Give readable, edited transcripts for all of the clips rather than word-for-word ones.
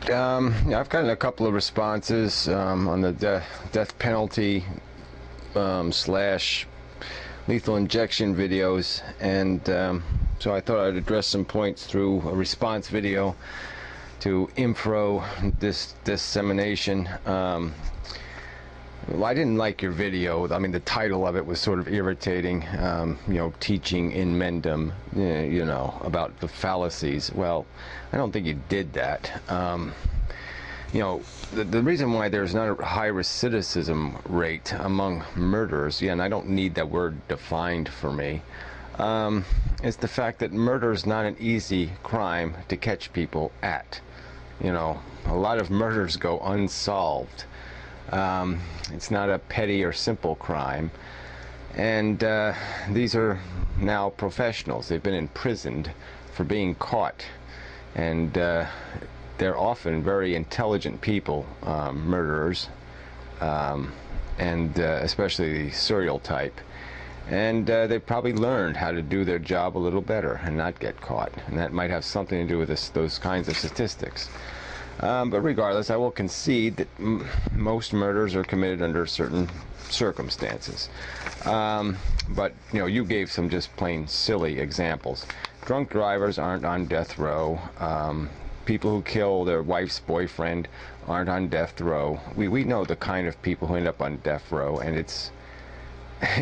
Yeah, I've gotten a couple of responses on the death penalty slash lethal injection videos, and so I thought I'd address some points through a response video to info dissemination. Well, I didn't like your video. I mean, the title of it was sort of irritating. You know, teaching Inmendham, you know, about the fallacies. Well, I don't think you did that. You know, the reason why there's not a high recidivism rate among murderers, yeah, and I don't need that word defined for me, is the fact that murder is not an easy crime to catch people at. You know, a lot of murders go unsolved. It's not a petty or simple crime, and these are now professionals. They've been imprisoned for being caught, and they're often very intelligent people, murderers, and especially the serial type, and they've probably learned how to do their job a little better and not get caught, and that might have something to do with those kinds of statistics. But regardless, I will concede that most murders are committed under certain circumstances. But, you know, you gave some just plain silly examples. Drunk drivers aren't on death row. People who kill their wife's boyfriend aren't on death row. We know the kind of people who end up on death row, and it's,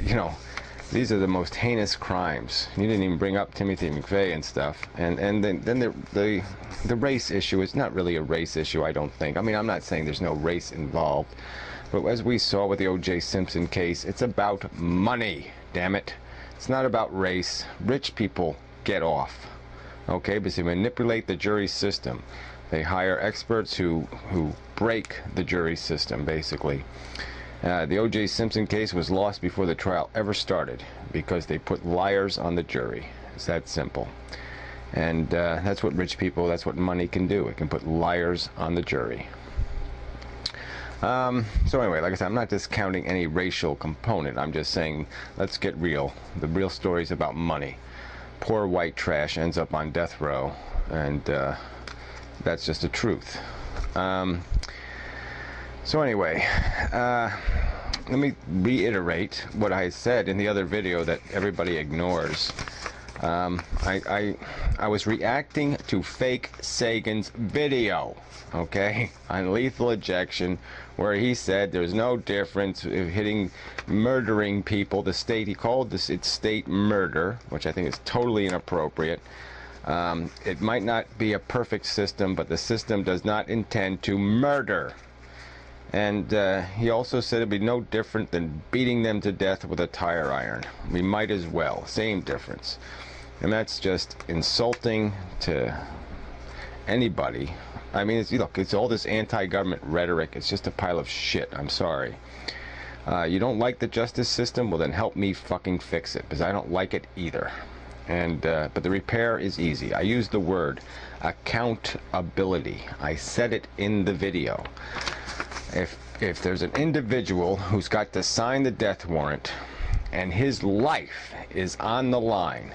you know, these are the most heinous crimes. You didn't even bring up Timothy McVeigh and stuff. And then the race issue is not really a race issue, I don't think. I mean, I'm not saying there's no race involved. But as we saw with the O.J. Simpson case, it's about money, damn it. It's not about race. Rich people get off, okay, because they manipulate the jury system. They hire experts who break the jury system, basically. The O.J. Simpson case was lost before the trial ever started because they put liars on the jury. It's that simple. And that's what rich people, that's what money can do. It can put liars on the jury. So anyway, like I said, I'm not discounting any racial component. I'm just saying, let's get real. The real story is about money. Poor white trash ends up on death row, and that's just the truth. So anyway, let me reiterate what I said in the other video that everybody ignores. I was reacting to Fake Sagan's video, okay, on lethal injection, where he said there's no difference hitting, murdering people. The state, he called this, it's state murder, which I think is totally inappropriate. It might not be a perfect system, but the system does not intend to murder. And he also said it'd be no different than beating them to death with a tire iron. We might as well. Same difference. And that's just insulting to anybody. I mean, look, it's all this anti-government rhetoric. It's just a pile of shit. I'm sorry. You don't like the justice system? Well, then help me fucking fix it, because I don't like it either. And but the repair is easy. I used the word accountability. I said it in the video. If there's an individual who's got to sign the death warrant and his life is on the line,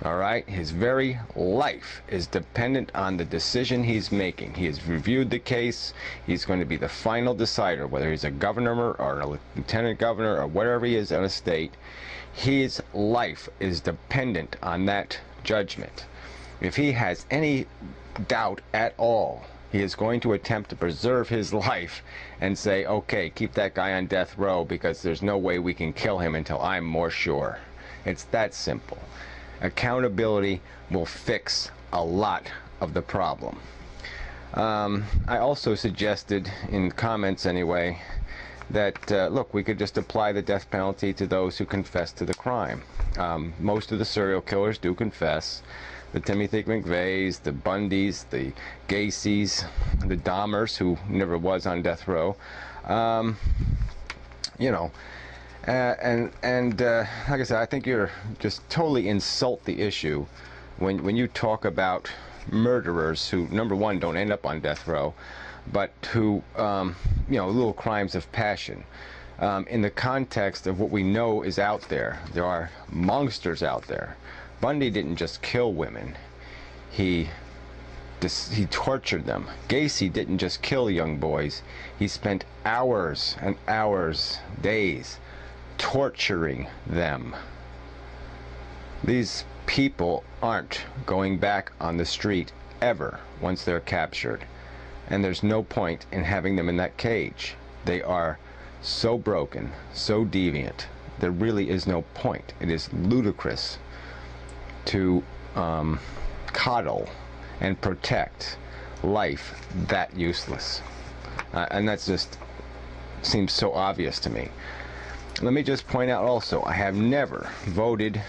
all right, his very life is dependent on the decision he's making. He has reviewed the case. He's going to be the final decider, whether he's a governor or a lieutenant governor or whatever he is in a state. His life is dependent on that judgment. If he has any doubt at all, he is going to attempt to preserve his life and say, okay, keep that guy on death row because there's no way we can kill him until I'm more sure. It's that simple. Accountability will fix a lot of the problem. I also suggested, in comments anyway, that, look, we could just apply the death penalty to those who confess to the crime. Most of the serial killers do confess. The Timothy McVeighs, the Bundys, the Gacy's, the Dahmers, who never was on death row, you know, and like I said, I think you're just totally insult the issue when you talk about murderers who, number one, don't end up on death row, but who, you know, little crimes of passion. In the context of what we know is out there, there are monsters out there. Bundy didn't just kill women. He he tortured them. Gacy didn't just kill young boys. He spent hours and hours, days, torturing them. These people aren't going back on the street ever once they're captured. And there's no point in having them in that cage. They are so broken, so deviant. There really is no point. It is ludicrous to coddle and protect life that useless. And that's just seems so obvious to me. Let me just point out also, I have never voted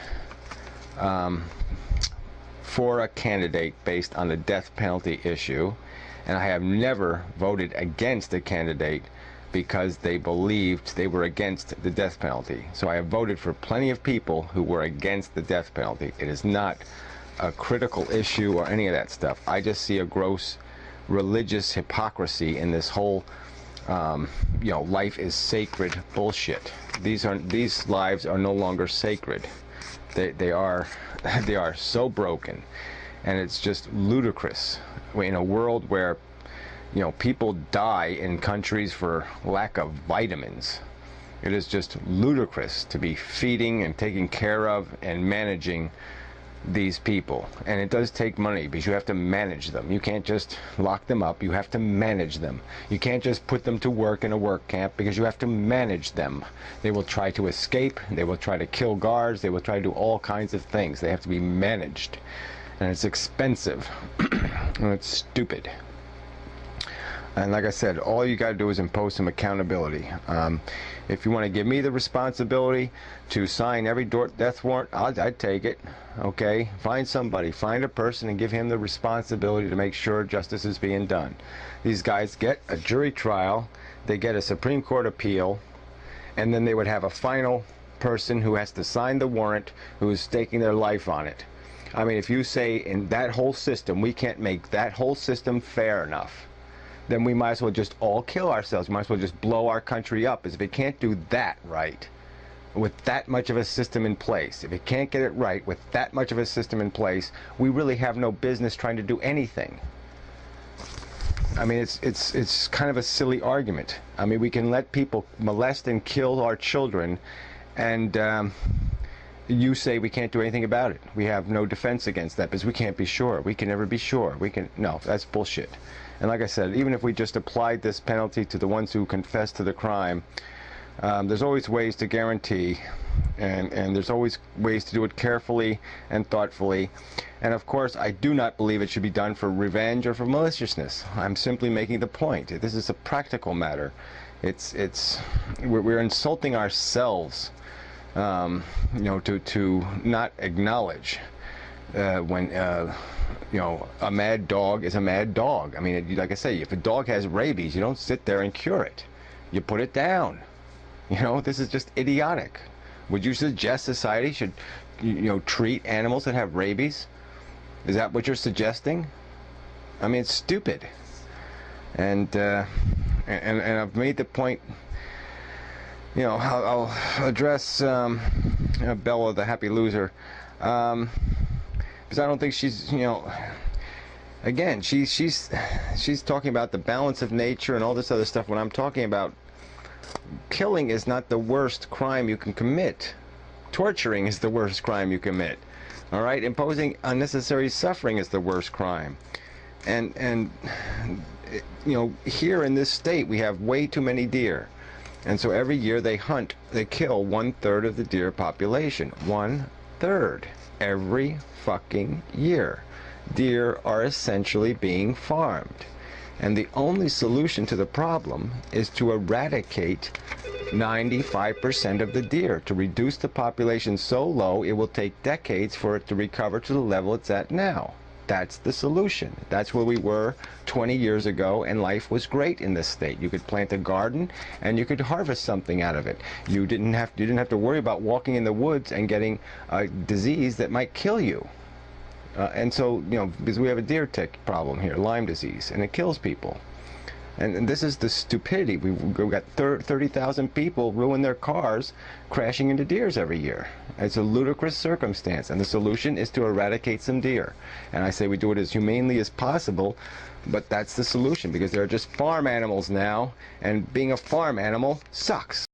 for a candidate based on the death penalty issue, and I have never voted against a candidate because they believed they were against the death penalty. So I have voted for plenty of people who were against the death penalty. It is not a critical issue or any of that stuff. I just see a gross religious hypocrisy in this whole life is sacred bullshit. These lives are no longer sacred. They are so broken, and it's just ludicrous in a world where people die in countries for lack of vitamins. It is just ludicrous to be feeding and taking care of and managing these people. And it does take money, because you have to manage them. You can't just lock them up. You have to manage them. You can't just put them to work in a work camp, because you have to manage them. They will try to escape. They will try to kill guards. They will try to do all kinds of things. They have to be managed. And it's expensive. And it's stupid. And like I said, all you got to do is impose some accountability. If you want to give me the responsibility to sign every death warrant, I'd take it. Okay? Find somebody. Find a person and give him the responsibility to make sure justice is being done. These guys get a jury trial. They get a Supreme Court appeal. And then they would have a final person who has to sign the warrant, who is staking their life on it. I mean, if you say in that whole system, we can't make that whole system fair enough, then we might as well just all kill ourselves. We might as well just blow our country up. As if it can't do that right with that much of a system in place, if it can't get it right with that much of a system in place, we really have no business trying to do anything. I mean, it's kind of a silly argument. I mean, we can let people molest and kill our children, and you say we can't do anything about it. We have no defense against that because we can't be sure. We can never be sure. No, that's bullshit. And like I said, even if we just applied this penalty to the ones who confess to the crime, there's always ways to guarantee, and there's always ways to do it carefully and thoughtfully. And of course, I do not believe it should be done for revenge or for maliciousness. I'm simply making the point. This is a practical matter. We're insulting ourselves, to not acknowledge when a mad dog is a mad dog. I mean, like I say, if a dog has rabies, you don't sit there and cure it. You put it down. This is just idiotic. Would you suggest society should, treat animals that have rabies? Is that what you're suggesting? I mean, it's stupid. And I've made the point. I'll address Bella, the happy loser, because I don't think she's, again, she's talking about the balance of nature and all this other stuff. When I'm talking about killing is not the worst crime you can commit. Torturing is the worst crime you commit. All right, imposing unnecessary suffering is the worst crime. And here in this state we have way too many deer. And so every year they kill 1/3 of the deer population. 1/3 every fucking year. Deer are essentially being farmed. And the only solution to the problem is to eradicate 95% of the deer, to reduce the population so low it will take decades for it to recover to the level it's at now. That's the solution. That's where we were 20 years ago, and life was great in this state. You could plant a garden and you could harvest something out of it. You didn't have to worry about walking in the woods and getting a disease that might kill you. And so, because we have a deer tick problem here, Lyme disease, and it kills people. And this is the stupidity. We've got 30,000 people ruin their cars crashing into deers every year. It's a ludicrous circumstance, and the solution is to eradicate some deer. And I say we do it as humanely as possible, but that's the solution, because they're just farm animals now, and being a farm animal sucks.